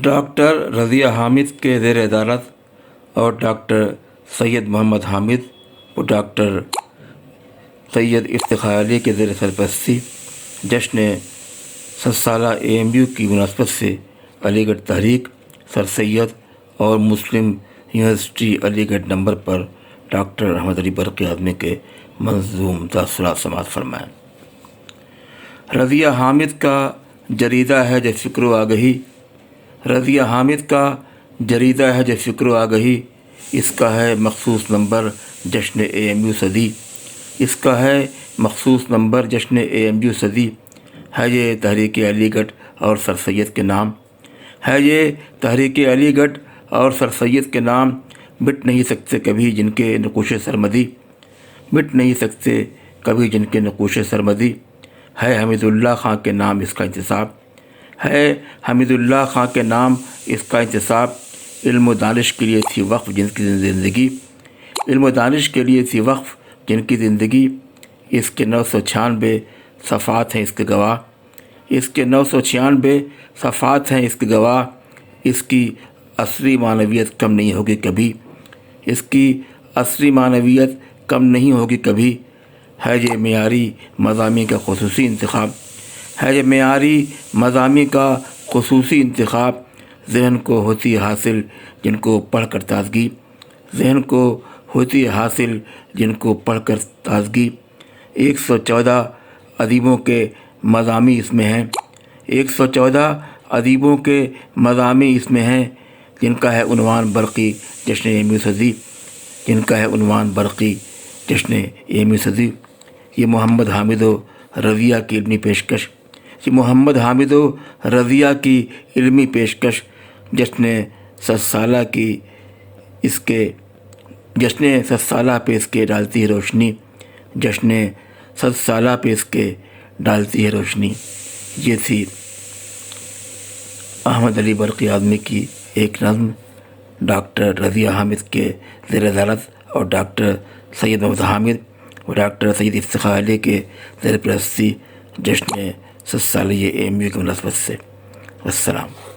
Doctor Razia Hamid کے زیر ادارت اور ڈاکٹر سید محمد حامد و ڈاکٹر سید افتخار علی کے زیر سرپرستی جشن 100 سالہ AMU کی مناسبت سے علی گڑھ تحریک، سر سید اور مسلم یونیورسٹی علی گڑھ نمبر پر ڈاکٹر احمد علی برقی اعظمی کے منظوم تاثرات سماعت فرمائیں۔ رضیہ حامد کا جریدہ ہے جو فکر و آگہی، رضیہ حامد کا جریدہ ہے جو فکر و آگہی، اس کا ہے مخصوص نمبر جشن AMU صدی، اس کا ہے مخصوص نمبر جشن AMU صدی، ہے یہ تحریک علی گڑھ اور سر سید کے نام، ہے یہ تحریک علی گڑھ اور سر سید کے نام، مٹ نہیں سکتے کبھی جن کے نقوش سرمدی، مٹ نہیں سکتے کبھی جن کے نقوش سرمدی، ہے حمید اللہ خاں کے نام اس کا انتصاب، ہے حمید اللہ خاں کے نام اس کا انتصاب، علم و دانش کے لیے تھی وقف جن کی زندگی، علم و دانش کے لیے تھی وقف جن کی زندگی، اس کے 996 صفحات ہیں اس کے گواہ، اس کے 996 صفحات ہیں اس کے گواہ، اس کی عصری معنویت کم نہیں ہوگی کبھی، اس کی عصری معنویت کم نہیں ہوگی کبھی، ہے یہ معیاری مضامین کا خصوصی انتخاب، ہے یہ معیاری مضامین کا خصوصی انتخاب، ذہن کو ہوتی حاصل جن کو پڑھ کر تازگی، ذہن کو ہوتی حاصل جن کو پڑھ کر تازگی، 114 ادیبوں کے مضامین اس میں ہیں، 114 ادیبوں کے مضامین اس میں ہیں، جن کا ہے عنوان برقی جشن AMU صدی، جن کا ہے عنوان برقی جشن AMU صدی۔ یہ محمد حامد و رضیہ کی علمی پیشکش، یہ محمد حامد و رضیہ کی علمی پیشکش، جشن 100 سالہ کی اس کے جشن 100 سالہ پہ اس کے ڈالتی ہے روشنی، جشن 100 سالہ پہ اس کے ڈالتی ہے روشنی۔ یہ تھی احمد علی برقی اعظمی کی ایک نظم ڈاکٹر رضیہ حامد کے زیر ادارت اور ڈاکٹر سید محمد حامد اور ڈاکٹر سید افتخار علی کے زیر پرستی جشن 100 سالہ AMU کی مناسبت سے۔ السلام۔